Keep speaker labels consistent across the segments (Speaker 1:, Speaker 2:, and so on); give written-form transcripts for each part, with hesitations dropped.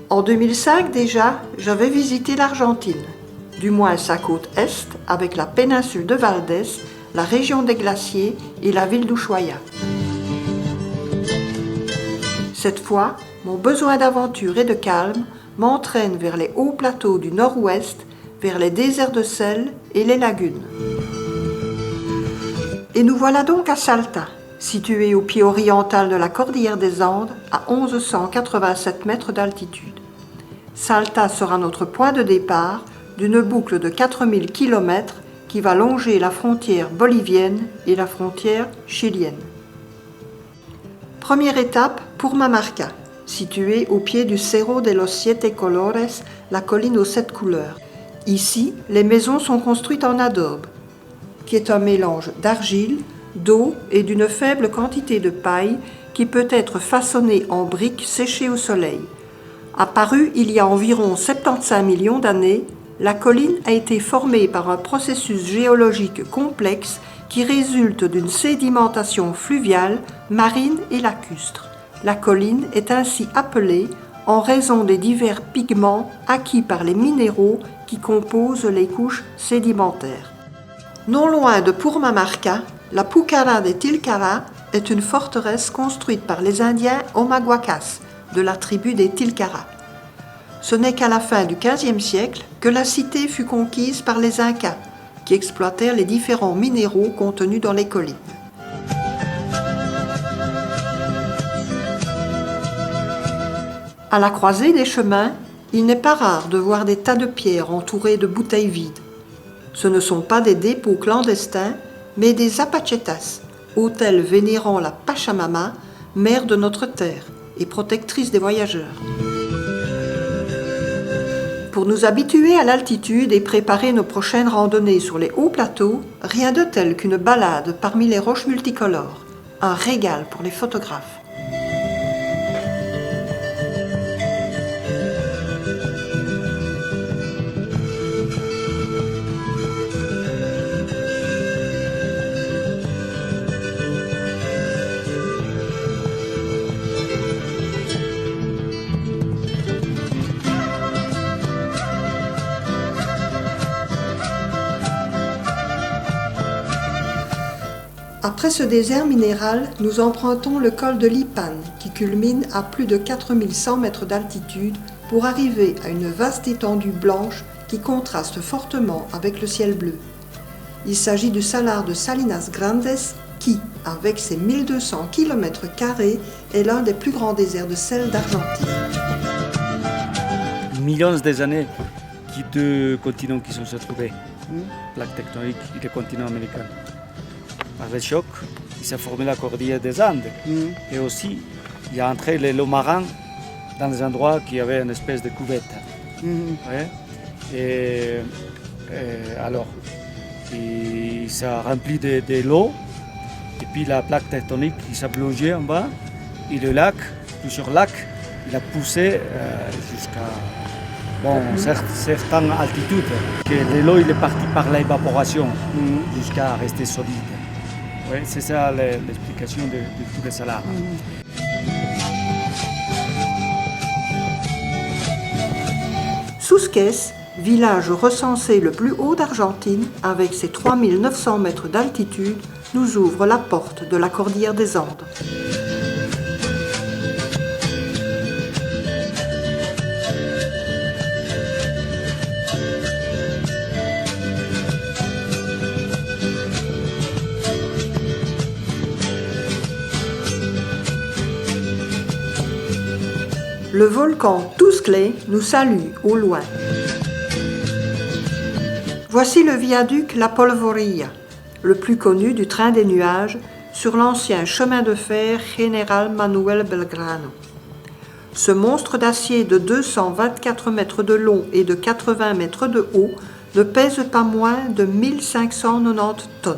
Speaker 1: En 2005 déjà, j'avais visité l'Argentine, du moins sa côte est, avec la péninsule de Valdés, la région des glaciers et la ville d'Ushuaia. Cette fois, mon besoin d'aventure et de calme m'entraîne vers les hauts plateaux du nord-ouest, vers les déserts de sel et les lagunes. Et nous voilà donc à Salta, situé au pied oriental de la cordillère des Andes, à 1187 mètres d'altitude. Salta sera notre point de départ d'une boucle de 4000 km qui va longer la frontière bolivienne et la frontière chilienne. Première étape, Purmamarca, située au pied du Cerro de los Siete Colores, la colline aux 7 couleurs. Ici, les maisons sont construites en adobe, qui est un mélange d'argile, d'eau et d'une faible quantité de paille qui peut être façonnée en briques séchées au soleil. Apparue il y a environ 75 millions d'années, la colline a été formée par un processus géologique complexe qui résulte d'une sédimentation fluviale, marine et lacustre. La colline est ainsi appelée en raison des divers pigments acquis par les minéraux qui composent les couches sédimentaires. Non loin de Purmamarca, la Pucará de Tilcara est une forteresse construite par les Indiens Omaguacas, de la tribu des Tilcara. Ce n'est qu'à la fin du XVe siècle que la cité fut conquise par les Incas, qui exploitèrent les différents minéraux contenus dans les collines. À la croisée des chemins, il n'est pas rare de voir des tas de pierres entourées de bouteilles vides. Ce ne sont pas des dépôts clandestins, mais des zapachetas, autels vénérant la Pachamama, mère de notre terre et protectrice des voyageurs. Pour nous habituer à l'altitude et préparer nos prochaines randonnées sur les hauts plateaux, rien de tel qu'une balade parmi les roches multicolores, un régal pour les photographes. Après ce désert minéral, nous empruntons le col de Lipan, qui culmine à plus de 4100 mètres d'altitude pour arriver à une vaste étendue blanche qui contraste fortement avec le ciel bleu. Il s'agit du salar de Salinas Grandes qui, avec ses 1200 km², est l'un des plus grands déserts de sel d'Argentine.
Speaker 2: Millions d'années, deux continents qui se sont trouvés, plaque tectonique et le continent américain. Par le choc, il s'est formé la cordillère des Andes. Et aussi, il y a entré les lots marins dans des endroits qui avaient une espèce de cuvette. Ouais. Et alors, ça a rempli de l'eau. Et puis la plaque tectonique qui s'est plongée en bas. Et le lac, plusieurs lacs, il a poussé jusqu'à certaines altitudes. Que l'eau il est parti par l'évaporation jusqu'à rester solide. Oui, c'est ça l'explication de tous les salars.
Speaker 1: Susques, village recensé le plus haut d'Argentine, avec ses 3900 mètres d'altitude, nous ouvre la porte de la cordillère des Andes. Le volcan Tuxtla nous salue au loin. Voici le viaduc La Polvorilla, le plus connu du train des nuages, sur l'ancien chemin de fer General Manuel Belgrano. Ce monstre d'acier de 224 mètres de long et de 80 mètres de haut ne pèse pas moins de 1590 tonnes.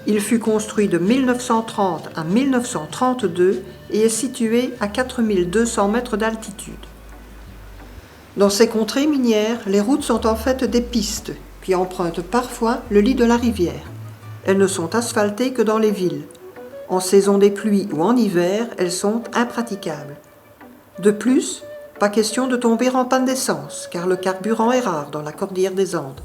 Speaker 1: Il fut construit de 1930 à 1932 et est situé à 4200 mètres d'altitude. Dans ces contrées minières, les routes sont en fait des pistes qui empruntent parfois le lit de la rivière. Elles ne sont asphaltées que dans les villes. En saison des pluies ou en hiver, elles sont impraticables. De plus, Pas question de tomber en panne d'essence, car le carburant est rare dans la cordillère des Andes.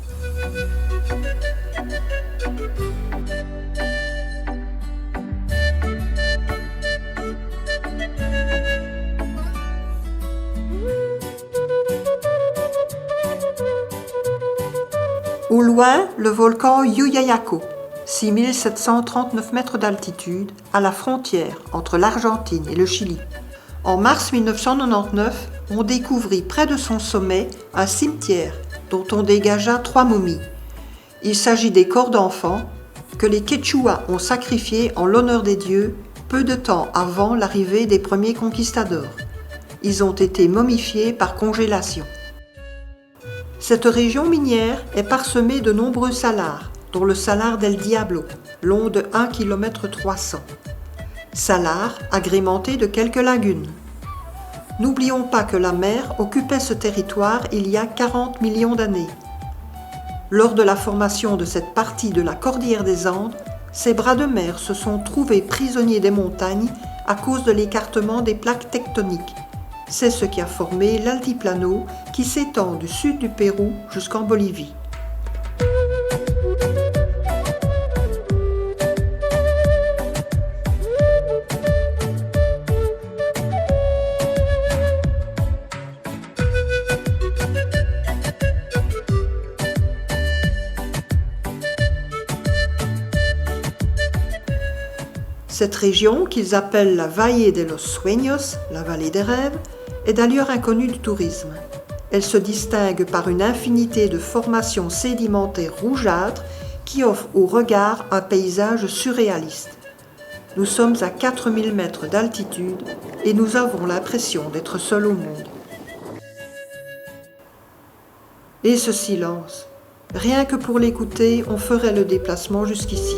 Speaker 1: Au loin, le volcan Yuyayaco, 6739 mètres d'altitude, à la frontière entre l'Argentine et le Chili. En mars 1999, on découvrit près de son sommet un cimetière dont on dégagea 3 momies. Il s'agit des corps d'enfants que les Quechuas ont sacrifiés en l'honneur des dieux peu de temps avant l'arrivée des premiers conquistadors. Ils ont été momifiés par congélation. Cette région minière est parsemée de nombreux salars, dont le salar del Diablo, long de 1,3 km. Salar agrémenté de quelques lagunes. N'oublions pas que la mer occupait ce territoire il y a 40 millions d'années. Lors de la formation de cette partie de la cordillère des Andes, ces bras de mer se sont trouvés prisonniers des montagnes à cause de l'écartement des plaques tectoniques. C'est ce qui a formé l'altiplano qui s'étend du sud du Pérou jusqu'en Bolivie. Cette région, qu'ils appellent la Valle de los Sueños, la vallée des rêves, est d'ailleurs inconnue du tourisme. Elle se distingue par une infinité de formations sédimentaires rougeâtres qui offrent au regard un paysage surréaliste. Nous sommes à 4000 mètres d'altitude et nous avons l'impression d'être seuls au monde. Et ce silence, rien que pour l'écouter, on ferait le déplacement jusqu'ici.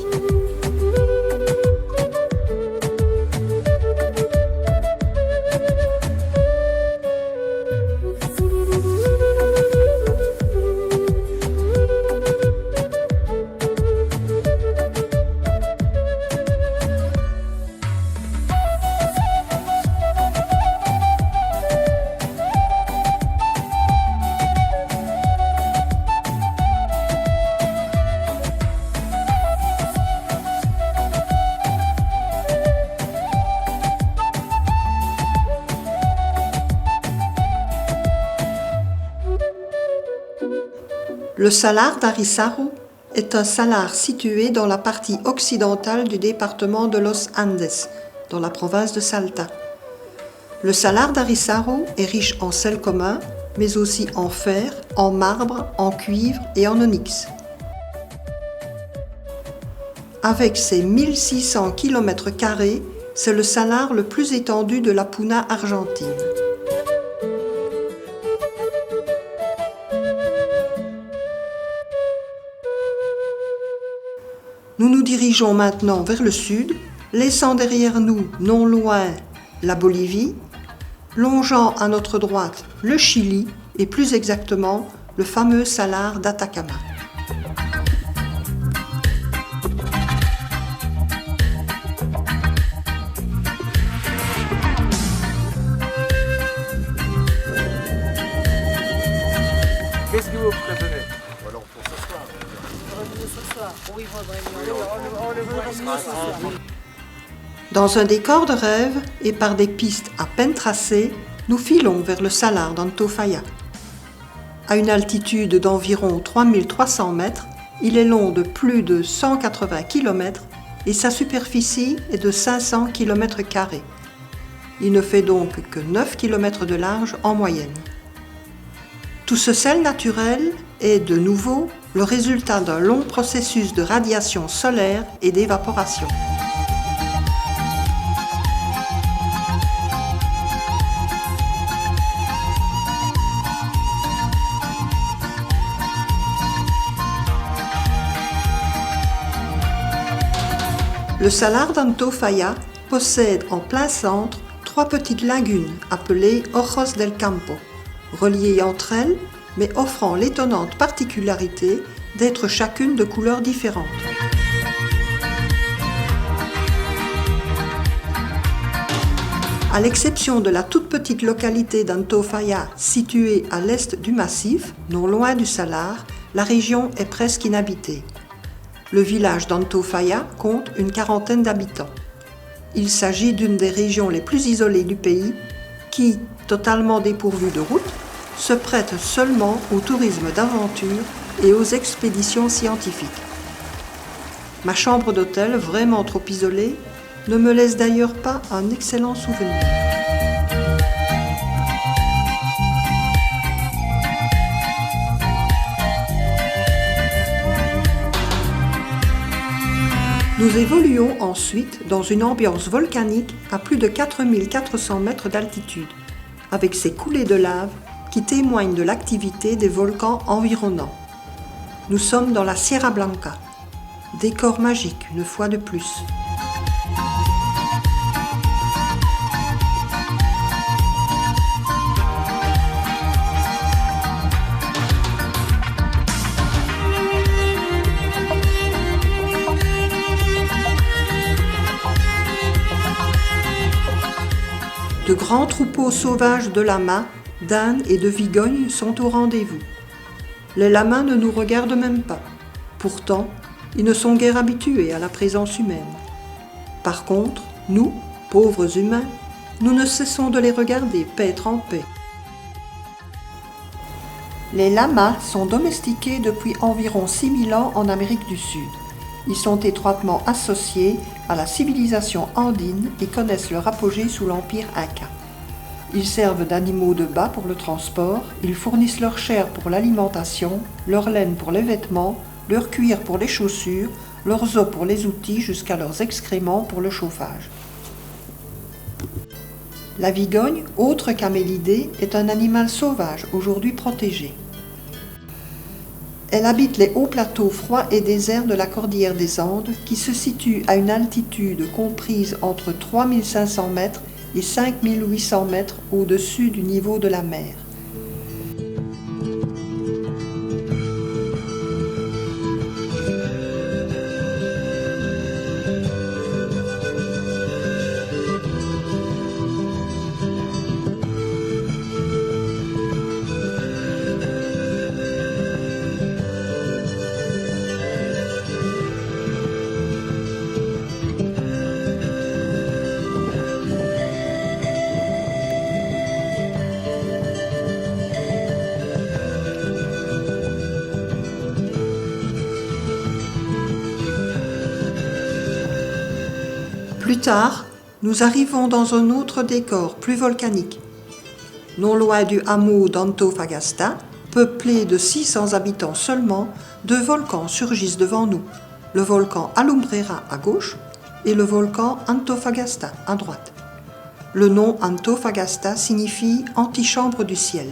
Speaker 1: Le salar d'Arizaru est un salar situé dans la partie occidentale du département de Los Andes, dans la province de Salta. Le salar d'Arizaru est riche en sel commun, mais aussi en fer, en marbre, en cuivre et en onyx. Avec ses 1600 km², c'est le salar le plus étendu de la Puna argentine. Nous nous dirigeons maintenant vers le sud, laissant derrière nous, non loin, la Bolivie, longeant à notre droite le Chili et plus exactement le fameux salar d'Atacama.
Speaker 3: Qu'est-ce que vous préférez?
Speaker 4: Alors pour ce soir.
Speaker 1: Dans un décor de rêve et par des pistes à peine tracées, nous filons vers le salar d'Antofalla. À une altitude d'environ 3300 mètres, il est long de plus de 180 km et sa superficie est de 500 km². Il ne fait donc que 9 km de large en moyenne. Tout ce sel naturel est, de nouveau, le résultat d'un long processus de radiation solaire et d'évaporation. Le salar d'Antofalla possède en plein centre 3 petites lagunes appelées Ojos del Campo, reliées entre elles, mais offrant l'étonnante particularité d'être chacune de couleurs différentes. À l'exception de la toute petite localité d'Antofalla, située à l'est du massif, non loin du Salar, la région est presque inhabitée. Le village d'Antofalla compte une quarantaine d'habitants. Il s'agit d'une des régions les plus isolées du pays qui, totalement dépourvue de route, se prête seulement au tourisme d'aventure et aux expéditions scientifiques. Ma chambre d'hôtel, vraiment trop isolée, ne me laisse d'ailleurs pas un excellent souvenir. Nous évoluons ensuite dans une ambiance volcanique à plus de 4400 mètres d'altitude, avec ses coulées de lave qui témoignent de l'activité des volcans environnants. Nous sommes dans la Sierra Blanca, décor magique une fois de plus. De grands troupeaux sauvages de lamas, d'ânes et de vigognes sont au rendez-vous. Les lamas ne nous regardent même pas. Pourtant, ils ne sont guère habitués à la présence humaine. Par contre, nous, pauvres humains, nous ne cessons de les regarder paître en paix. Les lamas sont domestiqués depuis environ 6000 ans en Amérique du Sud. Ils sont étroitement associés à la civilisation andine et connaissent leur apogée sous l'empire Inca. Ils servent d'animaux de bât pour le transport, ils fournissent leur chair pour l'alimentation, leur laine pour les vêtements, leur cuir pour les chaussures, leurs os pour les outils jusqu'à leurs excréments pour le chauffage. La vigogne, autre qu'amélidée, est un animal sauvage aujourd'hui protégé. Elle habite les hauts plateaux froids et déserts de la cordillère des Andes qui se situe à une altitude comprise entre 3500 mètres et 5800 mètres au-dessus du niveau de la mer. Plus tard, nous arrivons dans un autre décor plus volcanique. Non loin du hameau d'Antofagasta, peuplé de 600 habitants seulement, deux volcans surgissent devant nous. Le volcan Alumbrera à gauche et le volcan Antofagasta à droite. Le nom Antofagasta signifie « antichambre du ciel ».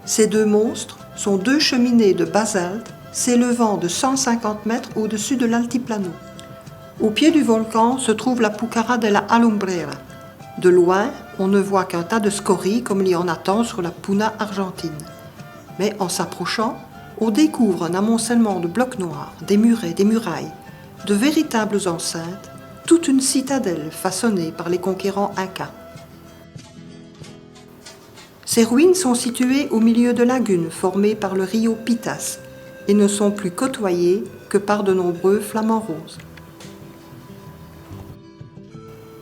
Speaker 1: Ces deux monstres sont deux cheminées de basalte s'élevant de 150 mètres au-dessus de l'altiplano. Au pied du volcan se trouve la Pucara de la Alumbrera. De loin, on ne voit qu'un tas de scories comme il y en a tant sur la Puna argentine. Mais en s'approchant, on découvre un amoncellement de blocs noirs, des murets, des murailles, de véritables enceintes, toute une citadelle façonnée par les conquérants incas. Ces ruines sont situées au milieu de lagunes formées par le rio Pitas et ne sont plus côtoyées que par de nombreux flamants roses.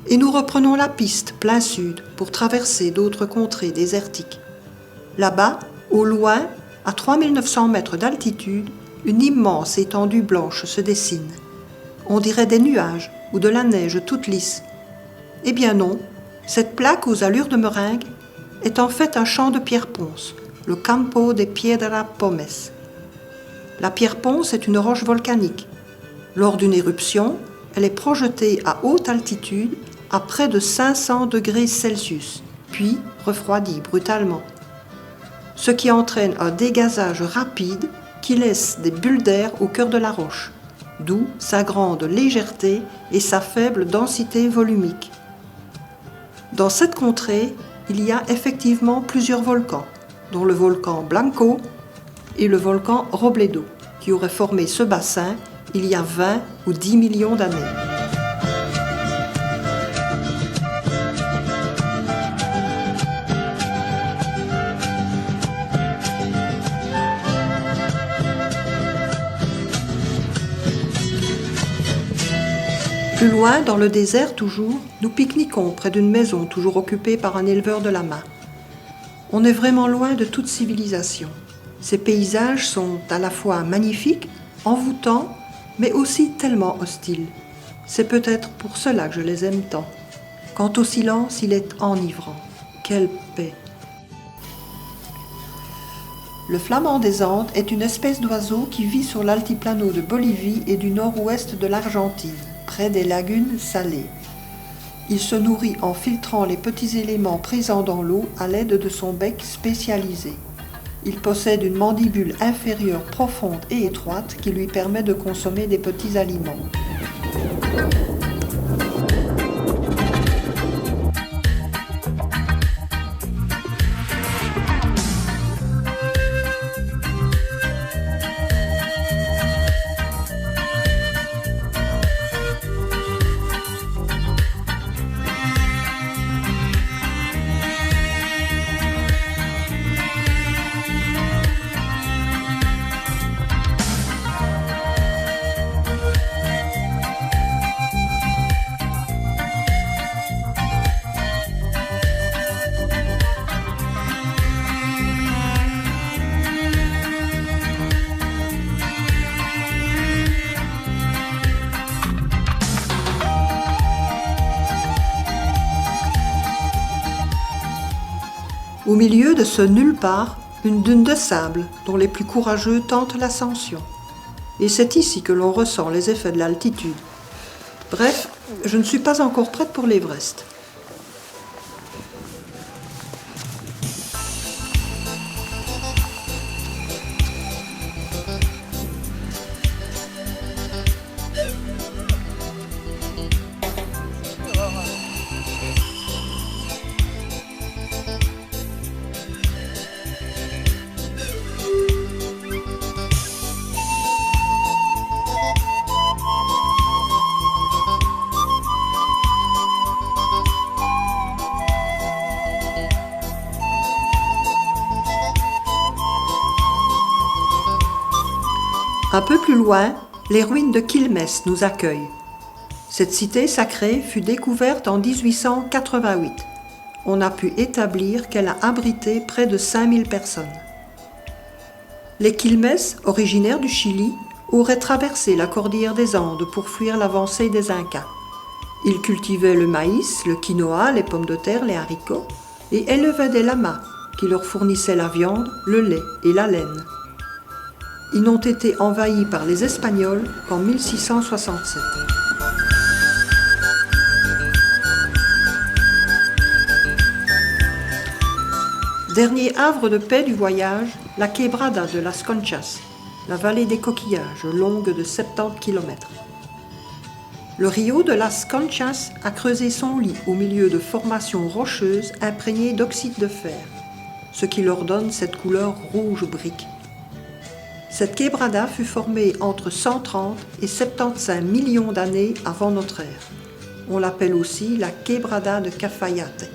Speaker 1: Et nous reprenons la piste plein sud pour traverser d'autres contrées désertiques. Là-bas, au loin, à 3900 mètres d'altitude, une immense étendue blanche se dessine. On dirait des nuages ou de la neige toute lisse. Eh bien non, cette plaque aux allures de meringue est en fait un champ de pierre ponce, le Campo de Piedra Pomes. La pierre ponce est une roche volcanique. Lors d'une éruption, elle est projetée à haute altitude à près de 500 degrés Celsius, puis refroidie brutalement. Ce qui entraîne un dégazage rapide qui laisse des bulles d'air au cœur de la roche, d'où sa grande légèreté et sa faible densité volumique. Dans cette contrée, il y a effectivement plusieurs volcans, dont le volcan Blanco et le volcan Robledo, qui auraient formé ce bassin il y a 20 ou 10 millions d'années. Plus loin, dans le désert toujours, nous pique-niquons près d'une maison toujours occupée par un éleveur de lamas. On est vraiment loin de toute civilisation. Ces paysages sont à la fois magnifiques, envoûtants, mais aussi tellement hostiles. C'est peut-être pour cela que je les aime tant. Quant au silence, il est enivrant. Quelle paix! Le flamand des Andes est une espèce d'oiseau qui vit sur l'altiplano de Bolivie et du nord-ouest de l'Argentine, près des lagunes salées. Il se nourrit en filtrant les petits éléments présents dans l'eau à l'aide de son bec spécialisé. Il possède une mandibule inférieure profonde et étroite qui lui permet de consommer des petits aliments. Au milieu de ce nulle part, une dune de sable dont les plus courageux tentent l'ascension. Et c'est ici que l'on ressent les effets de l'altitude. Bref, je ne suis pas encore prête pour l'Everest. Un peu plus loin, les ruines de Quilmes nous accueillent. Cette cité sacrée fut découverte en 1888. On a pu établir qu'elle a abrité près de 5000 personnes. Les Quilmes, originaires du Chili, auraient traversé la cordillère des Andes pour fuir l'avancée des Incas. Ils cultivaient le maïs, le quinoa, les pommes de terre, les haricots et élevaient des lamas qui leur fournissaient la viande, le lait et la laine. Ils n'ont été envahis par les Espagnols qu'en 1667. Dernier havre de paix du voyage, la Quebrada de Las Conchas, la vallée des coquillages, longue de 70 km. Le Rio de Las Conchas a creusé son lit au milieu de formations rocheuses imprégnées d'oxyde de fer, ce qui leur donne cette couleur rouge brique. Cette quebrada fut formée entre 130 et 75 millions d'années avant notre ère. On l'appelle aussi la quebrada de Cafayate.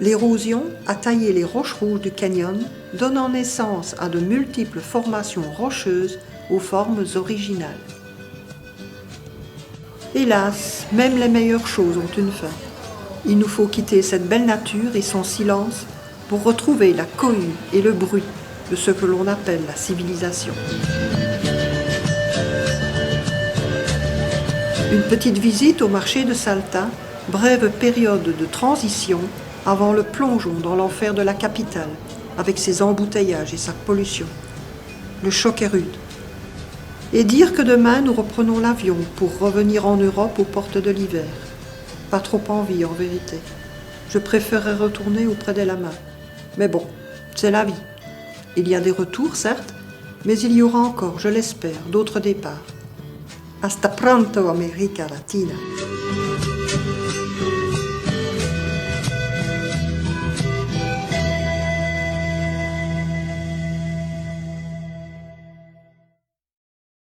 Speaker 1: L'érosion a taillé les roches rouges du canyon, donnant naissance à de multiples formations rocheuses aux formes originales. Hélas, même les meilleures choses ont une fin. Il nous faut quitter cette belle nature et son silence pour retrouver la cohue et le bruit de ce que l'on appelle la civilisation. Une petite visite au marché de Salta, brève période de transition avant le plongeon dans l'enfer de la capitale, avec ses embouteillages et sa pollution. Le choc est rude. Et dire que demain nous reprenons l'avion pour revenir en Europe aux portes de l'hiver. Pas trop envie en vérité. Je préférerais retourner auprès des lamas. Mais bon, c'est la vie. Il y a des retours, certes, mais il y aura encore, je l'espère, d'autres départs. Hasta pronto, América Latina.